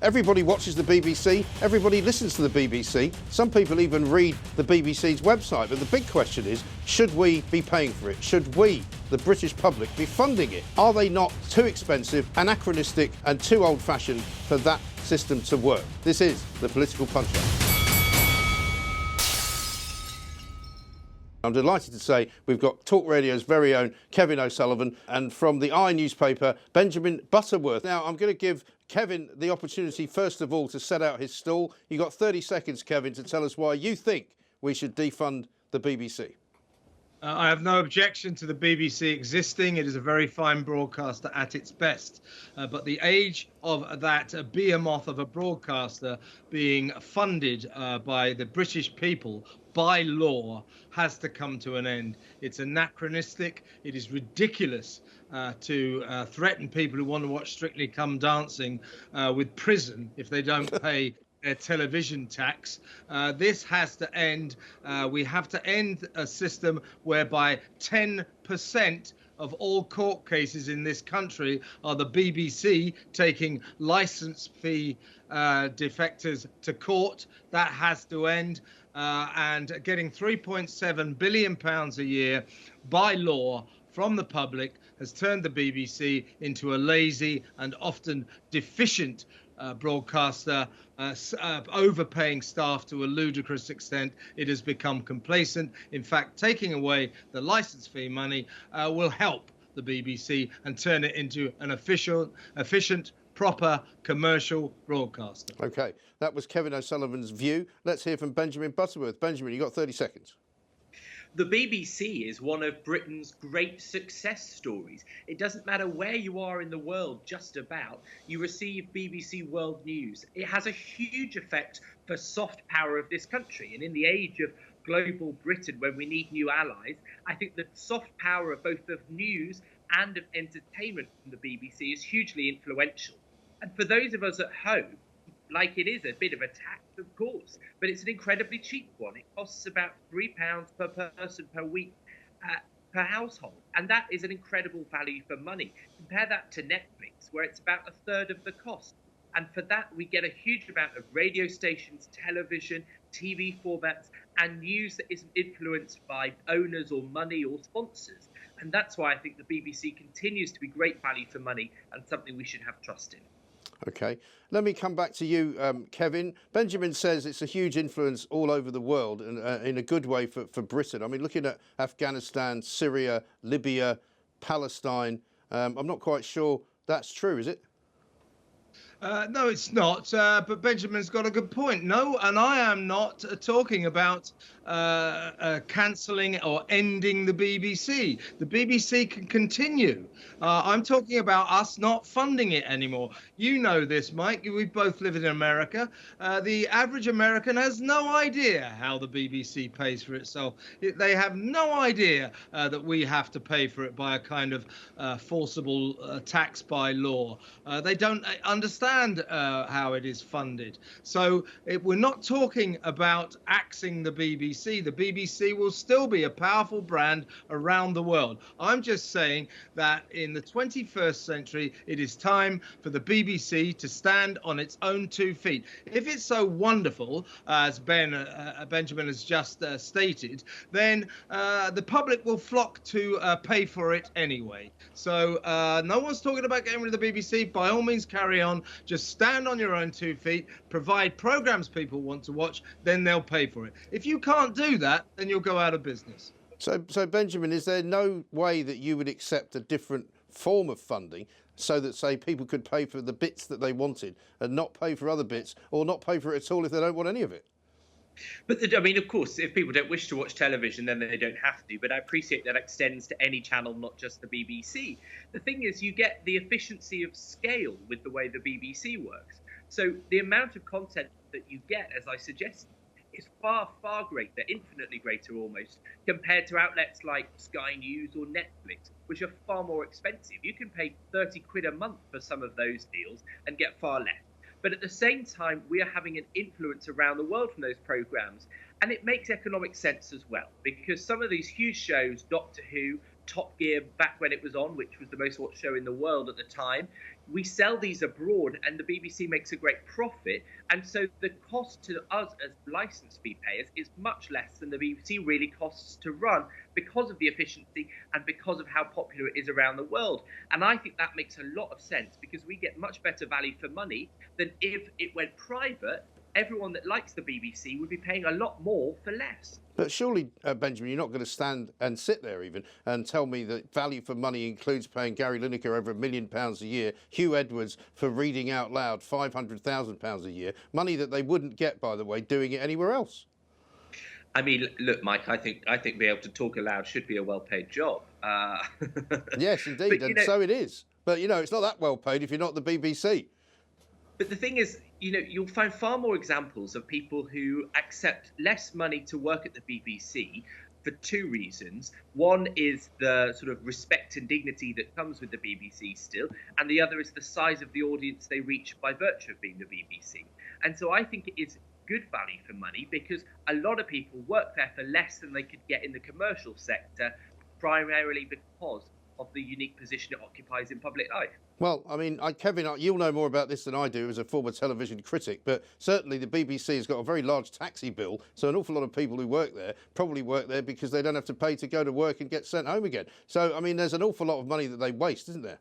Everybody watches the BBC, everybody listens to the BBC, some people even read the BBC's website, but the big question is, should we be paying for it? Should we, the British public, be funding it? Are they not too expensive, anachronistic and too old-fashioned for that system to work? This is the Political Punch-Up. I'm delighted to say we've got Talk Radio's very own Kevin O'Sullivan and from the newspaper, Benjamin Butterworth. Now, I'm going to give Kevin the opportunity, first of all, to set out his stall. You've got 30 seconds, Kevin, to tell us why you think we should defund the BBC. I have no objection to the BBC existing. It is a very fine broadcaster at its best. But the age of that behemoth of a broadcaster being funded by the British people by law has to come to an end. It's anachronistic. It is ridiculous to threaten people who want to watch Strictly Come Dancing with prison if they don't pay their television tax. This has to end. We have to end a system whereby 10% of all court cases in this country are the BBC taking license fee defectors to court. That has to end. And getting £3.7 billion a year by law from the public has turned the BBC into a lazy and often deficient broadcaster, overpaying staff to a ludicrous extent. It has become complacent. In fact, taking away the licence fee money will help the BBC and turn it into an efficient, proper commercial broadcaster. OK, that was Kevin O'Sullivan's view. Let's hear from Benjamin Butterworth. Benjamin, you've got 30 seconds. The BBC is one of Britain's great success stories. It doesn't matter where you are in the world, just about, you receive BBC World News. It has a huge effect for soft power of this country. And in the age of global Britain, when we need new allies, I think the soft power of both of news and of entertainment from the BBC is hugely influential. And for those of us at home, like it is a bit of a tax, of course, but it's an incredibly cheap one. It costs about £3 per person per week per household. And that is an incredible value for money. Compare that to Netflix, where it's about a third of the cost. And for that, we get a huge amount of radio stations, television, TV formats, and news that isn't influenced by owners or money or sponsors. And that's why I think the BBC continues to be great value for money and something we should have trust in. OK, let me come back to you, Kevin. Benjamin says it's a huge influence all over the world and in a good way for Britain. I mean, looking at Afghanistan, Syria, Libya, Palestine, I'm not quite sure that's true, is it? No, it's not. But Benjamin's got a good point. No, and I am not talking about cancelling or ending the BBC. The BBC can continue. I'm talking about us not funding it anymore. You know this, Mike. We both live in America. The average American has no idea how the BBC pays for itself. They have no idea that we have to pay for it by a kind of forcible tax by law. They don't understand how it is funded. So we're not talking about axing the BBC. The BBC will still be a powerful brand around the world. I'm just saying that in the 21st century, it is time for the BBC to stand on its own 2 feet. If it's so wonderful, as Benjamin has just stated, then the public will flock to pay for it anyway. So no one's talking about getting rid of the BBC. By all means, carry on. Just stand on your own 2 feet, provide programmes people want to watch, then they'll pay for it. If you can't do that, then you'll go out of business. So Benjamin, is there no way that you would accept a different form of funding so that, say, people could pay for the bits that they wanted and not pay for other bits, or not pay for it at all if they don't want any of it? But I mean, of course, if people don't wish to watch television, then they don't have to. But I appreciate that extends to any channel, not just the BBC. The thing is, you get the efficiency of scale with the way the BBC works. So the amount of content that you get, as I suggested, is far, far greater, infinitely greater almost, compared to outlets like Sky News or Netflix, which are far more expensive. You can pay 30 quid a month for some of those deals and get far less. But at the same time, we are having an influence around the world from those programs. And it makes economic sense as well, because some of these huge shows, Doctor Who, Top Gear back when it was on, which was the most watched show in the world at the time. We sell these abroad and the BBC makes a great profit. And so the cost to us as license fee payers is much less than the BBC really costs to run because of the efficiency and because of how popular it is around the world. And I think that makes a lot of sense because we get much better value for money than if it went private. Everyone that likes the BBC would be paying a lot more for less. But surely, Benjamin, you're not going to stand and sit there even and tell me that value for money includes paying Gary Lineker over £1 million a year, Hugh Edwards for reading out loud £500,000 a year, money that they wouldn't get, by the way, doing it anywhere else. I mean, look, Mike, I think being able to talk aloud should be a well-paid job. Yes, indeed, and so it is. But, it's not that well paid if you're not the BBC. But the thing is, you'll find far more examples of people who accept less money to work at the BBC for two reasons. One is the sort of respect and dignity that comes with the BBC still, and the other is the size of the audience they reach by virtue of being the BBC. And so I think it is good value for money because a lot of people work there for less than they could get in the commercial sector, primarily because of the unique position it occupies in public life. Well, I mean, Kevin, you'll know more about this than I do as a former television critic, but certainly the BBC has got a very large taxi bill, so an awful lot of people who work there probably work there because they don't have to pay to go to work and get sent home again. So, I mean, there's an awful lot of money that they waste, isn't there?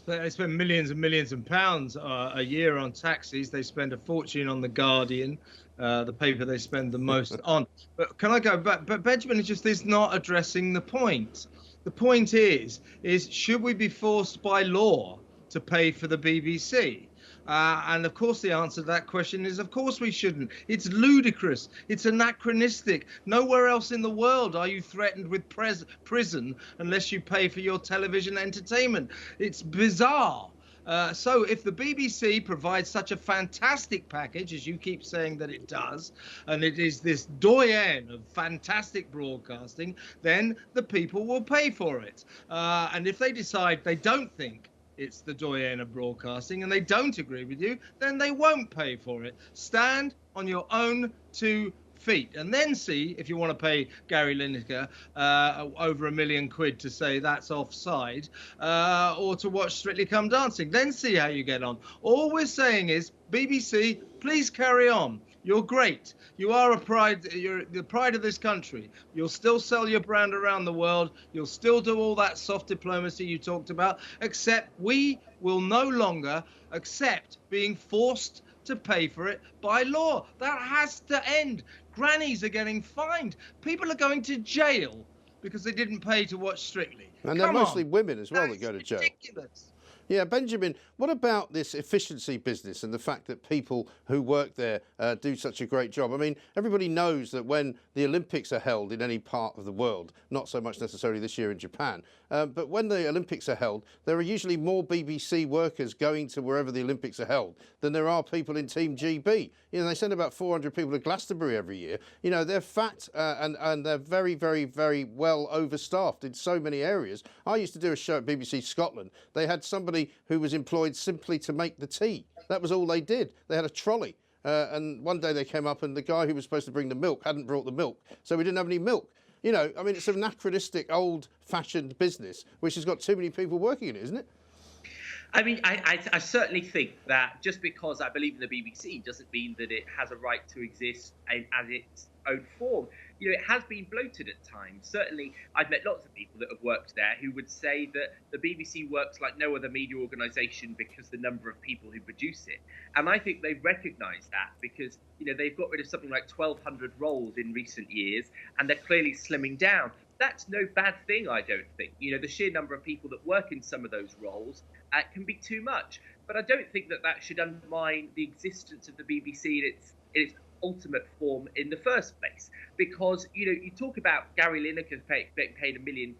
They spend millions and millions of pounds a year on taxis. They spend a fortune on The Guardian, the paper they spend the most on. But can I go back? But Benjamin is not addressing the point. The point is should we be forced by law to pay for the BBC? And of course, the answer to that question is, of course, we shouldn't. It's ludicrous. It's anachronistic. Nowhere else in the world are you threatened with prison unless you pay for your television entertainment. It's bizarre. So if the BBC provides such a fantastic package, as you keep saying that it does, and it is this doyen of fantastic broadcasting, then the people will pay for it. And if they decide they don't think it's the doyen of broadcasting and they don't agree with you, then they won't pay for it. Stand on your own two feet and then see if you want to pay Gary Lineker over £1 million to say that's offside, or to watch Strictly Come Dancing. Then see how you get on. All we're saying is, BBC, please carry on. You're great. You are you're the pride of this country. You'll still sell your brand around the world. You'll still do all that soft diplomacy you talked about, except we will no longer accept being forced to pay for it by law. That has to end. Grannies are getting fined. People are going to jail because they didn't pay to watch Strictly. And they're mostly women as well that go to jail. Ridiculous. Yeah, Benjamin, what about this efficiency business and the fact that people who work there do such a great job? I mean, everybody knows that when the Olympics are held in any part of the world, not so much necessarily this year in Japan, but when the Olympics are held, there are usually more BBC workers going to wherever the Olympics are held than there are people in Team GB. They send about 400 people to Glastonbury every year. They're fat and they're very, very, very well overstaffed in so many areas. I used to do a show at BBC Scotland. They had somebody who was employed simply to make the tea. That was all they did. They had a trolley. And one day they came up and the guy who was supposed to bring the milk hadn't brought the milk. So we didn't have any milk. It's an anachronistic, old-fashioned business which has got too many people working in it, isn't it? I mean, I certainly think that just because I believe in the BBC doesn't mean that it has a right to exist as its own form. It has been bloated at times. Certainly, I've met lots of people that have worked there who would say that the BBC works like no other media organisation because the number of people who produce it. And I think they've recognised that because, they've got rid of something like 1,200 roles in recent years, and they're clearly slimming down. That's no bad thing, I don't think. The sheer number of people that work in some of those roles can be too much. But I don't think that should undermine the existence of the BBC in its ultimate form in the first place. Because, you talk about Gary Lineker being paid £1 million.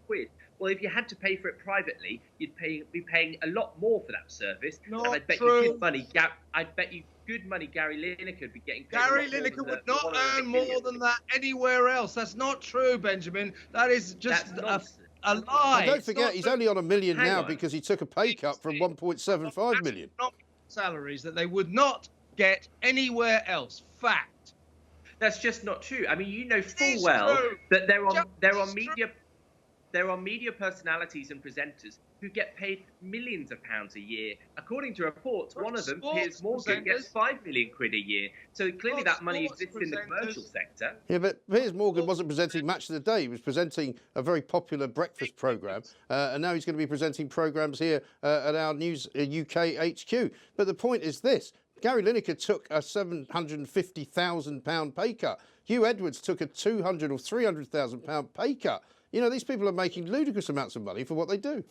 Well, if you had to pay for it privately, you'd be paying a lot more for that service. Not and I'd bet true. you good money. I'd bet you good money Gary Lineker would be getting paid. Gary Lineker would not earn more than that anywhere else. That's not true, Benjamin. That is just a lie. And don't forget, he's only on £1 million now because he took a pay cut from 1.75 million. Salaries that they would not get anywhere else. There are media personalities and presenters who get paid millions of pounds a year. According to reports, one of them, Piers Morgan, gets 5 million quid a year. So clearly that money exists in the commercial sector. Yeah, but Piers Morgan wasn't presenting Match of the Day. He was presenting a very popular breakfast programme, and now he's going to be presenting programmes here at our News UK HQ. But the point is this. Gary Lineker took a £750,000 pay cut. Hugh Edwards took a £200,000 or £300,000 pay cut. You know, these people are making ludicrous amounts of money for what they do.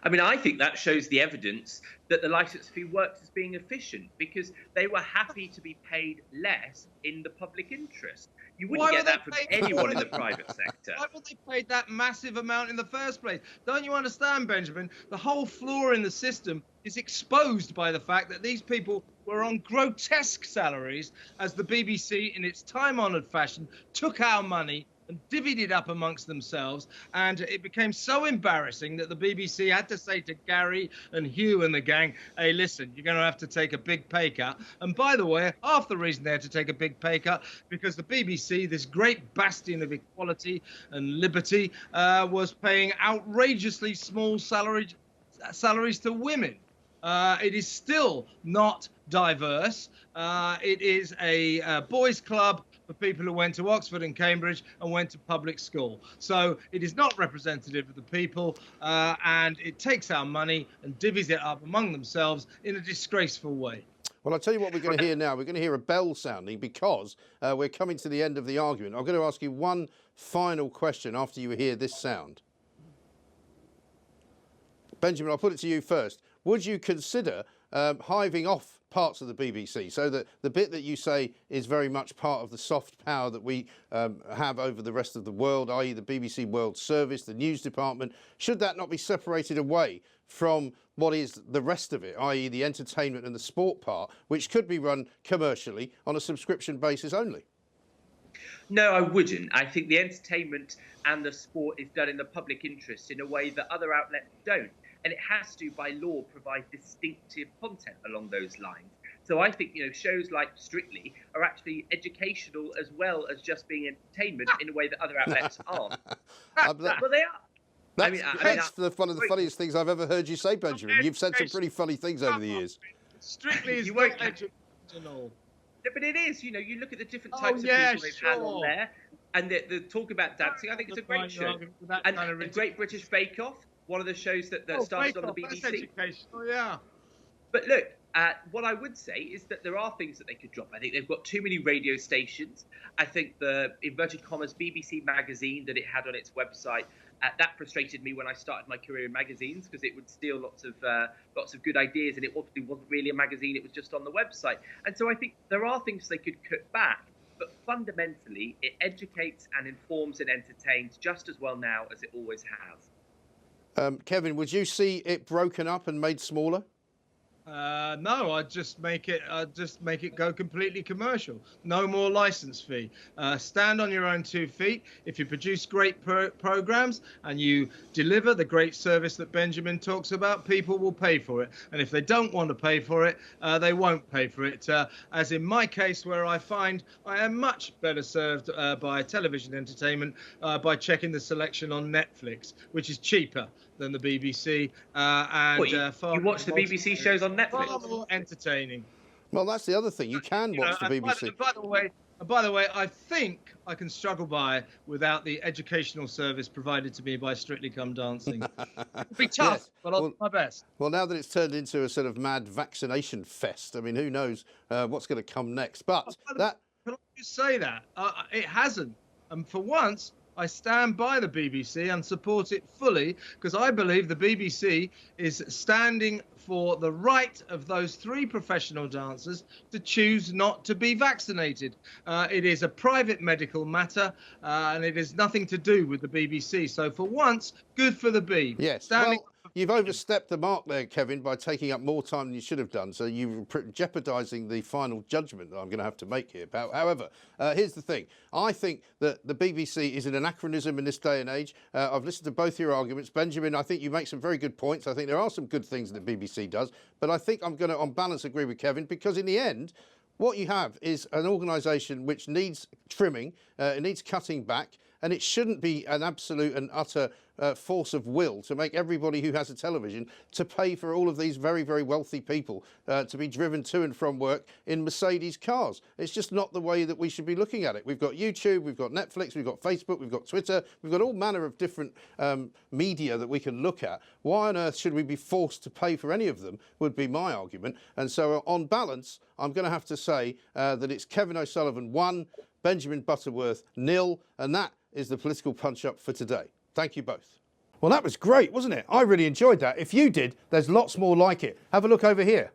I mean, I think that shows the evidence that the licence fee works as being efficient, because they were happy to be paid less in the public interest. You wouldn't get that from anyone in the private sector. Why would they pay that massive amount in the first place? Don't you understand, Benjamin? The whole flaw in the system is exposed by the fact that these people were on grotesque salaries as the BBC, in its time-honoured fashion, took our money and divvied it up amongst themselves, and it became so embarrassing that the BBC had to say to Gary and Hugh and the gang, hey, listen, you're going to have to take a big pay cut. And by the way, half the reason they had to take a big pay cut, because the BBC, this great bastion of equality and liberty, was paying outrageously small salaries to women. It is still not diverse. It is a boys' club for people who went to Oxford and Cambridge and went to public school. So it is not representative of the people, and it takes our money and divvies it up among themselves in a disgraceful way. Well, I'll tell you what we're going to hear now. We're going to hear a bell sounding because we're coming to the end of the argument. I'm going to ask you one final question after you hear this sound. Benjamin, I'll put it to you first. Would you consider hiving off parts of the BBC so that the bit that you say is very much part of the soft power that we have over the rest of the world, i.e. the BBC World Service, the news department, should that not be separated away from what is the rest of it, i.e. the entertainment and the sport part, which could be run commercially on a subscription basis only? No, I wouldn't. I think the entertainment and the sport is done in the public interest in a way that other outlets don't. And it has to, by law, provide distinctive content along those lines. So I think, shows like Strictly are actually educational as well as just being entertainment in a way that other outlets aren't. Well, they are. That's one of the funniest things I've ever heard you say, Benjamin. You've said some pretty funny things over the years. Strictly is not educational. But it is, you look at the different types of people they've had on there, and the talk about dancing. I think it's a great show. And a Great British Bake Off, one of the shows that started on the BBC. Oh, yeah. But look, what I would say is that there are things that they could drop. I think they've got too many radio stations. I think the, inverted commas, BBC magazine that it had on its website, that frustrated me when I started my career in magazines, because it would steal lots of good ideas, and it obviously wasn't really a magazine, it was just on the website. And so I think there are things they could cut back, but fundamentally it educates and informs and entertains just as well now as it always has. Kevin, would you see it broken up and made smaller? No, I'd just make it go completely commercial. No more license fee. Stand on your own 2 feet. If you produce great programs and you deliver the great service that Benjamin talks about, people will pay for it. And if they don't want to pay for it, they won't pay for it. As in my case, where I find I am much better served by television entertainment by checking the selection on Netflix, which is cheaper than the BBC. You watch the BBC shows on Netflix? Far more entertaining. Well, that's the other thing. You can watch the BBC. By the way, I think I can struggle by without the educational service provided to me by Strictly Come Dancing. It'll be tough, yes, but I'll do my best. Well, now that it's turned into a sort of mad vaccination fest, I mean, who knows what's going to come next? But can I just say that? It hasn't. And for once, I stand by the BBC and support it fully, because I believe the BBC is standing for the right of those 3 professional dancers to choose not to be vaccinated. It is a private medical matter, and it has nothing to do with the BBC. So for once, good for the B. Yes. Well, you've overstepped the mark there, Kevin, by taking up more time than you should have done. So you're jeopardising the final judgment that I'm going to have to make here. However, here's the thing. I think that the BBC is an anachronism in this day and age. I've listened to both your arguments. Benjamin, I think you make some very good points. I think there are some good things that the BBC does. But I think I'm going to, on balance, agree with Kevin, because in the end, what you have is an organisation which needs trimming, it needs cutting back, and it shouldn't be an absolute and utter force of will to make everybody who has a television to pay for all of these very, very wealthy people to be driven to and from work in Mercedes cars. It's just not the way that we should be looking at it. We've got YouTube, we've got Netflix, we've got Facebook, we've got Twitter, we've got all manner of different media that we can look at. Why on earth should we be forced to pay for any of them, would be my argument. And so on balance, I'm going to have to say that it's Kevin O'Sullivan 1, Benjamin Butterworth 0, and that is the political punch-up for today. Thank you both. Well, that was great, wasn't it? I really enjoyed that. If you did, there's lots more like it. Have a look over here.